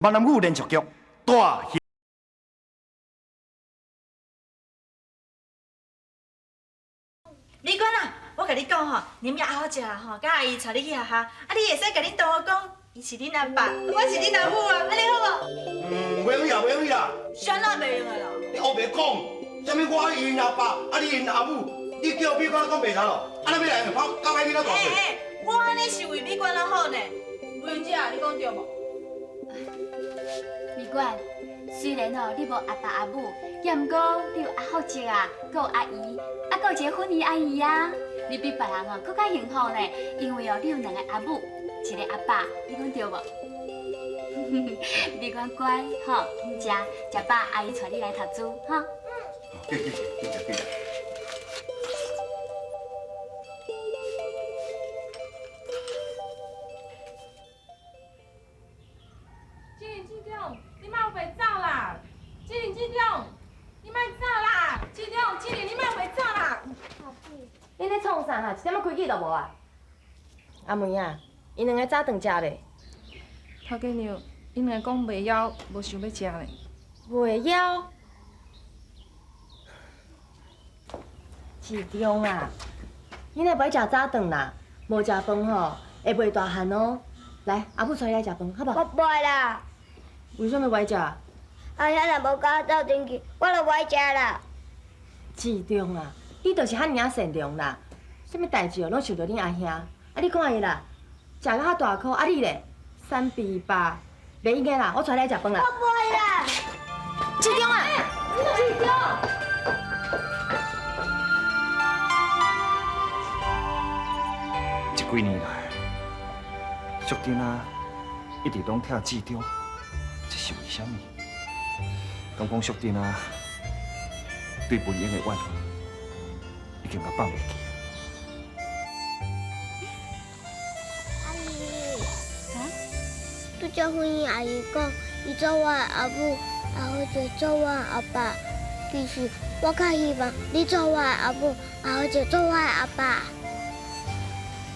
闽南语连续剧大戏。李官啊，我甲你讲吼，你们也好食吼，甲阿姨带你去学校，啊，你会使甲恁同学讲，伊是恁阿爸，我是恁阿母啊，安尼好无？袂用啦，袂用啦！啥哪袂用的啦？你后别讲，啥物我因阿爸，啊你因阿母，你叫美官讲袂使咯？安尼要来就跑交歹囡仔大岁。我安尼是为美官较好呢。吴云姐啊，你讲对无？美官，虽然哦你无阿爸阿母，也毋过你有阿福姐啊，佮有阿姨，啊佮有一个芬妮阿姨啊，你比别人哦更较幸福呢，因为哦你有两个阿母，一个阿爸，你讲对无？美官乖，吼，食饱阿姨带你来读书，哈。记记记。志忠，你莫袂走啦！志忠，你莫走啦！志忠，你莫袂走啦！你咧创啥哈？一点仔规矩都无啊？阿梅啊，因两个早顿食咧。头家娘，因两个讲袂枵，无想要食咧。袂枵？志忠啊，你若袂食早顿啦，无食饭吼，会袂大汉哦。来，阿母带你来食饭，好不好？我袂啦，为什么袂食？阿遐若无甲我斗阵去，我就袂食啦。志忠啊，你就是遐尔啊善良啦，什么代志哦，拢想到恁阿兄。啊，你看伊啦，食到遐大口，啊你咧，三比八，袂应该啦，我带你来食饭啦。我袂啦。志忠啊，志忠。这几年来，淑珍啊，一直拢疼志忠，这是为什么？敢讲淑珍啊，对文英的怨恨已经甲放袂记啊？阿姨，拄则婚姻阿姨讲，伊做我的阿母，阿好姐做我的阿爸。其实我较希望你做我的阿母，阿好姐做我的阿爸。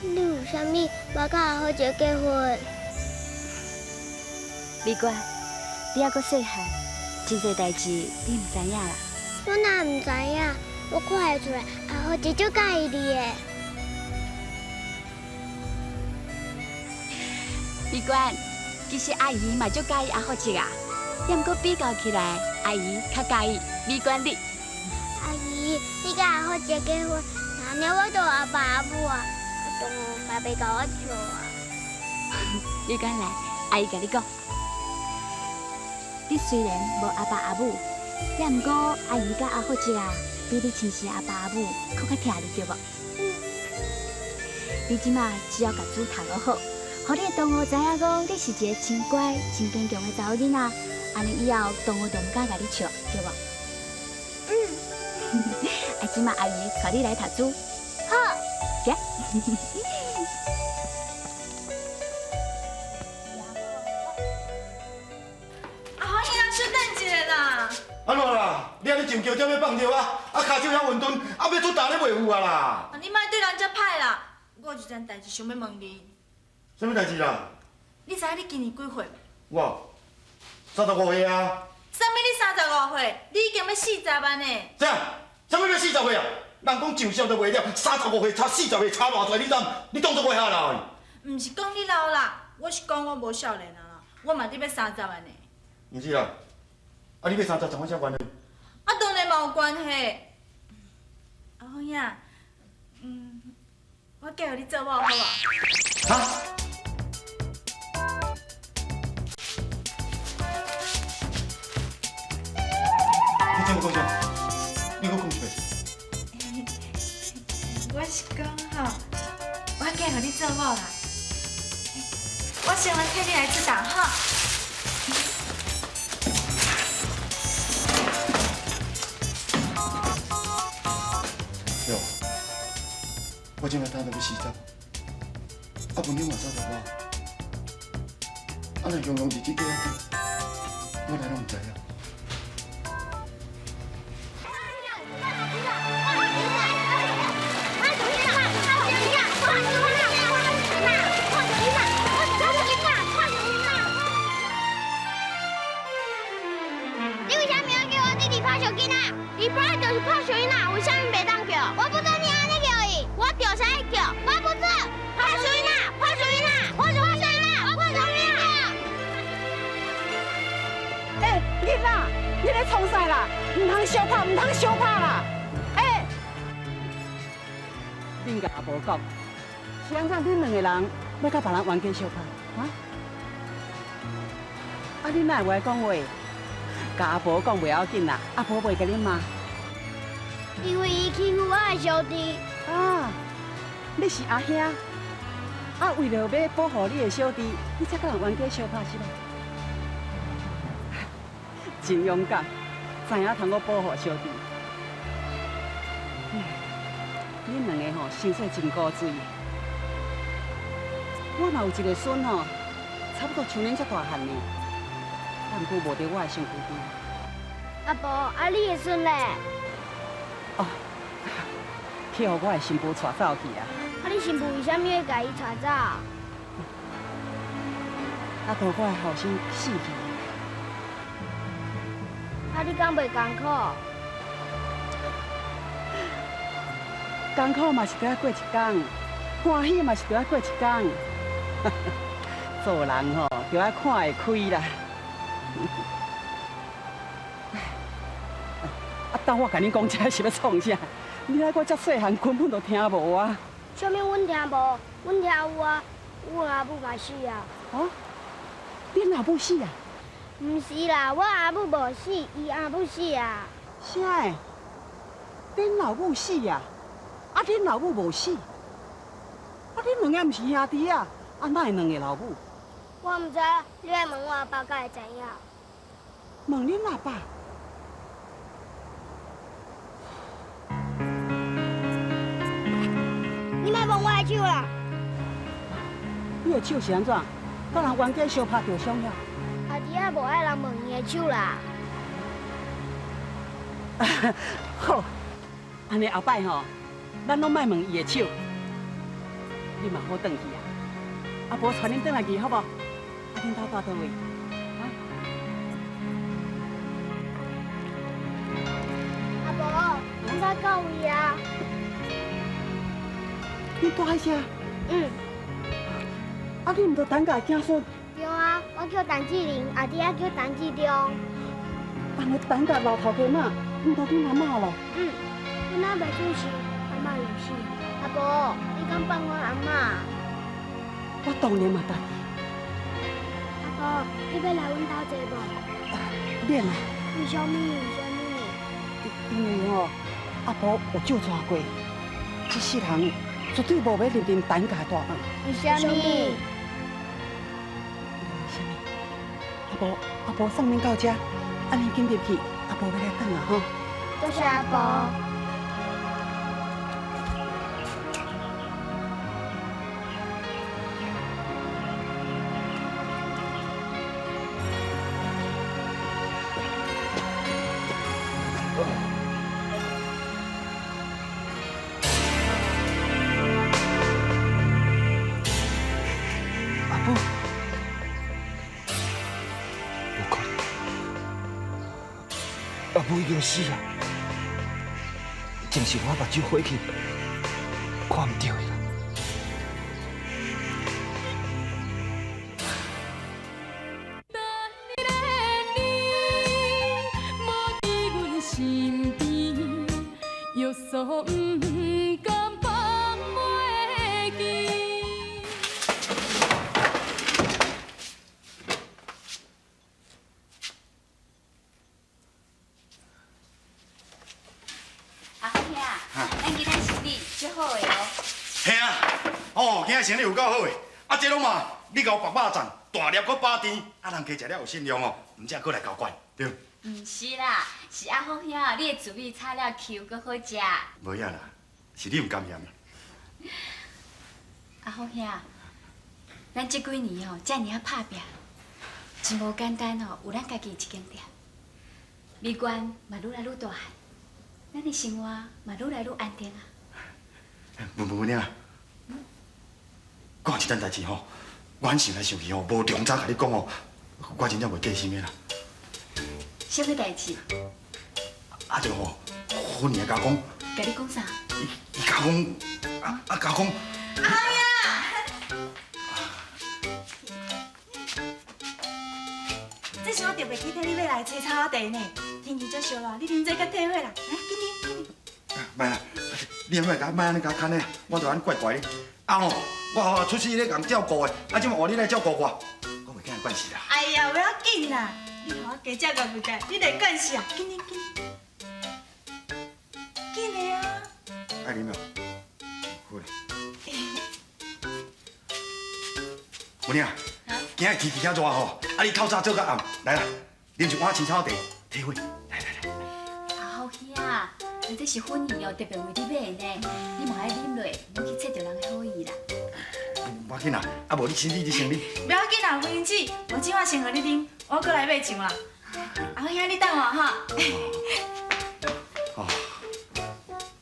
你有啥物要甲阿好姐结婚？美官，你还阁细汉，真侪代志你毋知影啦。我哪唔知影？我看会出来，阿好姐就介意你的。美官，其实阿姨嘛足介意阿福姐啊，也毋过比较起来，阿姨较介意美官你。阿姨，你甲阿好姐结婚，那年我就有阿爸阿母啊，阿东爸爸甲我笑啊。你敢来，阿姨甲你讲，你虽然无阿爸阿母，也毋过阿姨甲阿福姐啊，比你亲生阿爸阿母更较疼你对无？你即马只要甲书读学好，互你的同学知影讲你是一个真乖、真坚强的查某囡仔，安尼以后同学就毋敢甲你笑，对无？啊，即马阿姨带你来读书，好。行。啊，好兄，小等一下啦。安怎啦？你安尼上桥才要放尿啊？啊，骹手遐混沌，啊要出大咧袂有啊啦！啊，你莫对人遮歹啦。我有一件代志想要问你，什么代志啦？你知影你今年几岁？我35岁啊。啥物你35岁？你已经要40万呢？这样，什么要40岁啊？人讲上相都袂了，35岁差40岁差偌济，你当作我遐老的？毋是讲你老啦，我是讲我无少年啊啦，我嘛得要30万呢。毋是啦，啊你要30怎么啥关系？啊，当然嘛有关系。啊，好兄，我介绍你做某好啊？哈？你怎么讲啥？你搁讲一遍。我是讲吼，我介绍你做某啦。我先来替你来出档哈。哟，我今仔等到要40，啊文英嘛35，啊若用日子过遐久，我哪拢毋知影。小囡仔，你本来就是拍小囡仔，为什么袂当叫？我不准你安尼叫伊，我叫啥叫？我不准！拍小囡仔，拍小囡仔，我是拍小囡仔，我拍小囡仔。哎，囡仔，你咧创啥啦？唔通相拍，唔通相拍啦！哎，恁甲阿婆讲，是安怎恁两个人要甲别人冤家相拍？啊？啊，你哪会讲话？甲阿婆讲袂要紧啦，阿婆袂甲你骂。因为伊欺负我的小弟。啊，你是阿兄，啊，为了要保护你的小弟，你才甲人冤家相拍是吧？真勇敢，知影通我保护小弟。恁两个吼，生说真古锥。我嘛有一个孙吼，差不多像恁遮大汉呢，但不过无伫我的身躯边。阿婆，啊，你的孙嘞？哦，去互我的新妇带走去啊！啊，你新妇为什么要甲伊带走？啊，图我的后生死去。啊，你敢袂艰苦？艰苦嘛是得要过一天，欢喜嘛是得要过一天。做人吼，就要看会开啦。啊，等我甲你讲这是要创啥？你来我遮细汉，根本就听无啊！什么阮听无？阮听有啊，阮阿母嘛死啊。哦，恁阿母死啊？毋是啦，我阿母无死，伊阿母死啊。啥的？恁老母死啊？啊，恁老母无死？啊，恁两个毋是兄弟啊？啊，哪会两个老母？我毋知，你来问我阿爸，才会知影。问恁阿爸？你莫问我的手啦。你的手是安怎？甲人冤家相拍着伤了？阿弟啊，无爱人问伊的手啦。好，安尼后摆吼，咱拢莫问伊的手，你嘛好转去啊。阿婆带恁转来去好无？啊，恁兜住倒位？啊？阿婆，咱到到位啊？你住喺遮？嗯，啊，你毋着等家子孙？对啊，我叫陈志玲，阿弟啊叫陈志忠。安尼等家老头家嘛，毋着恁阿嬷咯？嗯，阮阿袂准时，阿嬷就死。阿婆，你敢帮我阿嬷？我当然嘛答应。阿婆，你要来阮兜坐无？免啦，为什么？为什么？因为吼，阿婆有照带过，这世人绝对无要入恁等家大门。为什么？阿婆送恁到遮，安尼紧入去，阿婆要来等啊吼。多谢阿婆。阿母，无可能，阿母已经死啊！正是我目睭火去，看唔到伊啦。约束不敢放袂记。阿好兄，咱今仔生理足好的哦。嘿啊，哦，今仔生理有够好诶！啊，这拢嘛，你甲我白肉粽，大粒搁饱甜，啊，人家食了有信用哦，唔则搁来搞怪，对。毋是啦，是阿好兄，你的煮米炒了 Q 搁好食。无影啦，是你唔甘嫌啦。阿好兄，咱这几年哦，遮尔啊打拼，真无简单哦，有咱家己一间店，美观嘛愈来愈大汉，咱的生活嘛愈来愈安定啊。文啊，讲一件代志吼，我想来想去吼，无重早甲你讲哦，我真正袂记心的啦。什么代志？啊就吼，婚宴甲讲，甲你讲啥？伊甲讲，甲讲，这是我特别去替你要来吹草茶呢。天气足热咯，你啉这甲退火啦。来，紧啉。卖啦，你莫安尼甲牵咧，我就安怪怪的。啊吼，我出世咧共照顾的，啊，怎么换你来照顾我？我袂惊有关系啦。哎呀，不要紧啦，你互我加照顾几下，你袂管事啊。紧啉，紧的啊。爱啉无？好啦。母娘，今日天气遐热吼，啊，你透早做到暗，来啦，啉一碗青草茶，体会。来。好兄，这是婚宴哦，特别为你买的呢。你莫爱啉落，莫去切着人的好意啦。无要紧啦，啊无你先啉。不要紧啦，夫人姊，我今晚先互你啉，我过来买酒啦。好兄，你等我哈。哦，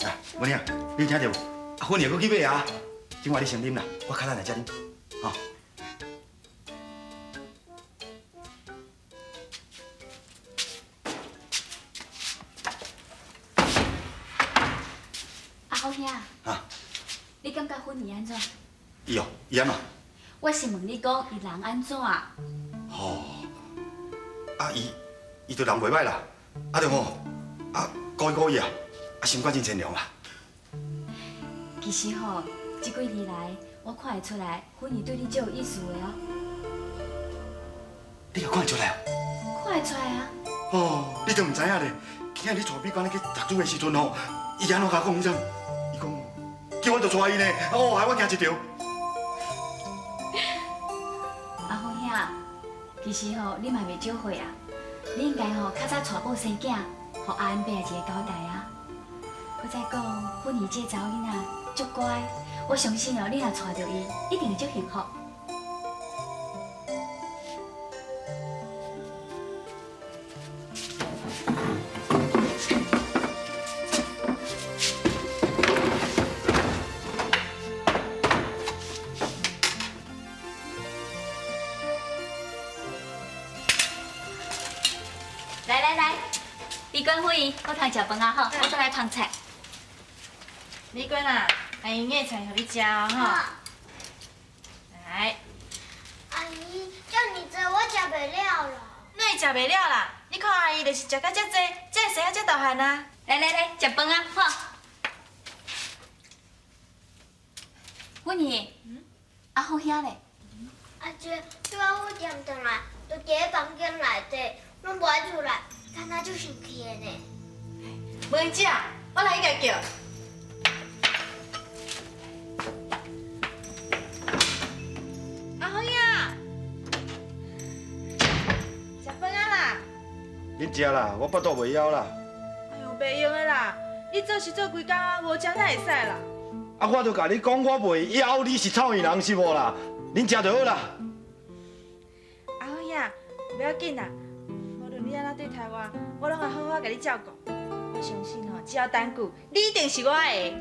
来，母娘，你有听到无？啊，婚宴搁去买啊，今晚你先啉啦，我较咱来才啉，吼。好兄，啊，你感觉婚宴安怎？伊哦，伊安怎？我是问你讲，伊人安怎？吼，啊伊对人袂歹啦，啊着吼，啊故意啊，啊心肝真善良啦。其实吼，这几年来，我看会出来，婚宴对你最有意思的哦。你也看会出来哦？看会出来啊！哦，你都唔知影咧，今日你带美管去读书的时阵吼，伊安怎甲我讲？伊讲叫我着带伊呢，哦，害我惊一跳。阿好兄，其实吼，你嘛袂少岁啊，你应该吼较早娶某生囝，互阿恩伯一个交代啊。搁再讲，婚宴这查某囡仔足乖，我相信哦，你若娶到伊，一定会足幸福。来，闭关会议，我通食饭啊吼，我再来捧菜。美娟啊，阿姨热菜互你食哦哈。来，阿姨，叫你做我吃袂了了。哪会食袂了啦？你看阿姨就是食到遮济，才会生啊遮大汉啊。来，食饭啊，好。阮儿，阿好兄咧？阿姐，你我5点回来，就伫咧房间内底，拢无爱出来，敢若就生气的呢。文姐，我来伊家叫。阿红呀，食饭啊啦！恁食啦，我腹肚袂枵啦。哎呦，袂用的啦，你做是做规工啊，无食哪会使啦？啊，我著甲你讲，我袂枵，你是臭耳人是无啦？恁食就好啦。阿红呀，不要紧啦，无论你安怎对待我，我拢会好好甲你照顾。我相信吼，只要等久，你一定是我的。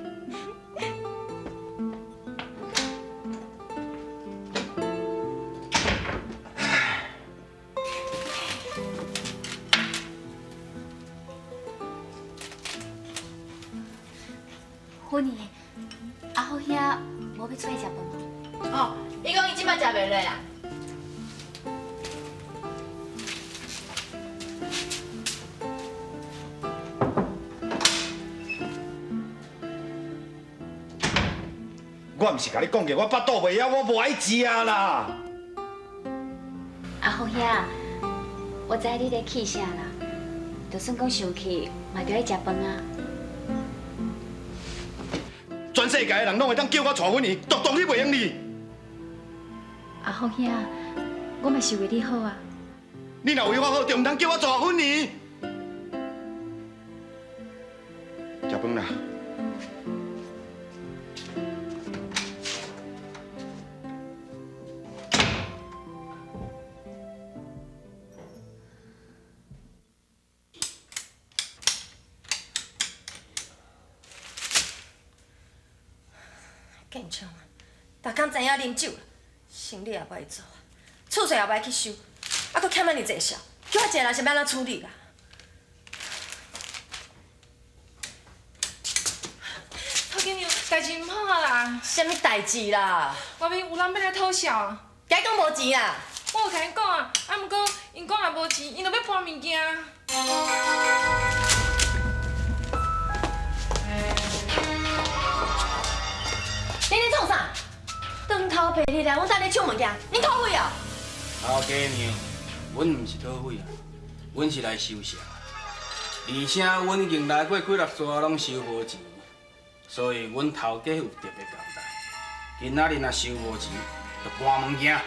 婚宴，阿好兄无要出来食饭哦。哦，伊讲伊即摆食袂落啦。我毋是甲你讲过，我腹肚袂枵，我无爱食啦。阿好兄，我知你咧气啥啦，就算讲生气，嘛着爱食饭啊。全世界的人拢会当叫我娶婚姻，独独你袂用你。阿好兄，我嘛是为你好啊。你若为我好，就毋通叫我娶婚姻。食饭啦。健昌啊，逐工知影啉酒，生理也不爱做，厝税也不爱去收，啊，搁欠遐尼济少，叫我一个人是要安怎处理啦？代志唔好啦，什么代志啦？外面有人要来讨笑。该讲无钱啊！我有甲因讲啊，毋过因讲也无钱，因就要搬物件。你咧创啥？长头白日来，阮等你抢物件，你讨匪哦！头家娘，阮毋是讨匪啊，阮是来收社，而且阮已经来过几6逝拢收无钱，所以阮头家有特别交代，今仔日若收无钱，就搬物件。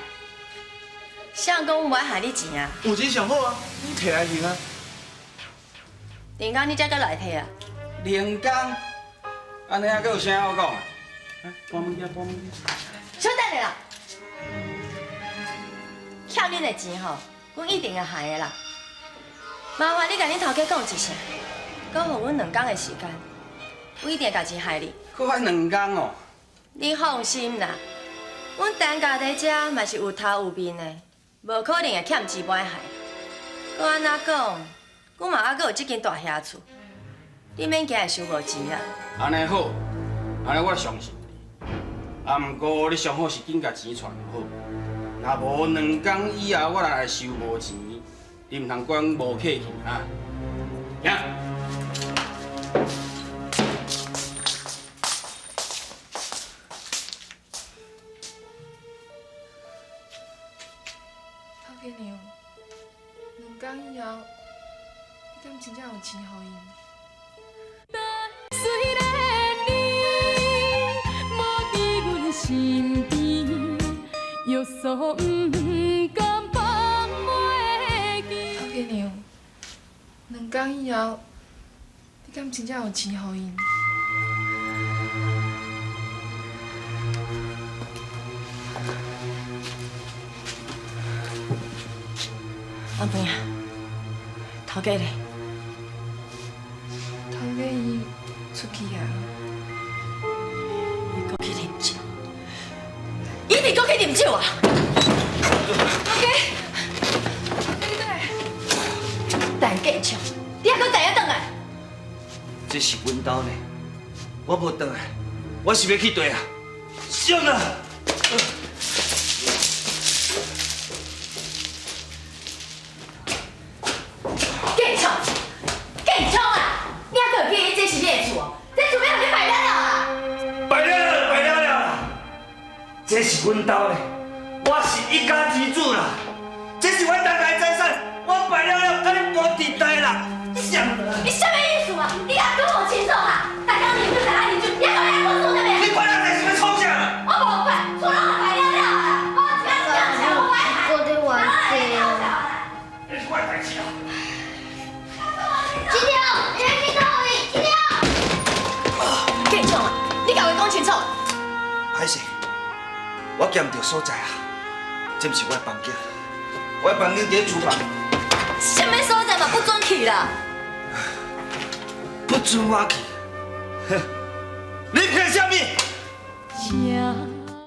谁讲我无爱害你钱啊？有钱上好啊，你摕来用啊。连工你才搁来摕啊？连工，安尼还阁有啥好讲啊？搬物件，搬物件。小等下啦，欠恁的钱吼，阮一定会还的啦。麻烦你甲恁头家讲一声，搁互阮2天的时间，我一定会甲钱还你。搁还2天哦？你放心啦，阮单家在遮嘛是有头有面的，无可能会欠钱歹害。搁安怎讲，阮嘛还阁有这间大遐厝，你免惊会收无钱啦。安尼好，安尼我相信你。啊，毋过你上好是紧甲钱传好，若无2天以后我来收无钱，你毋通怪阮无客气啊！行。头家娘，2天以后，你敢真正有钱互因？虽然你无伫阮身边，约束毋甘放袂记。头家娘，2天以后，你敢真正有钱互因？阿妹啊，头家咧？头家伊出去啊？伊搁去啉酒，伊一定搁去啉酒啊！头家，你倒来。但继续，你还搁第一顿来？这是阮兜呢，我无转来，我是要去地啊！上啊！继续，继续啊！你还搁记这是你的厝哦？这厝要互你摆了啊！摆了，摆了啦！这是阮兜呢，我是一家之主啦，这是阮大家的财产，我摆了，甲你搬地带啦！上啊！你什么意思啊？你敢跟我亲手啊？大家你就在哪里住？你还要来我住那边？你管他在什么冲啥？我无管，厝拢摆了啊！我只要这样想，我摆我在玩电。这是我的代志啊！金条，你来金条里，金条。继续啊！你甲我讲清楚。歹势，我捡到所在啊！这不是我的房间，我的房间伫厨房。什么所在嘛不准去啦？不准我去！哼！你骗什么？请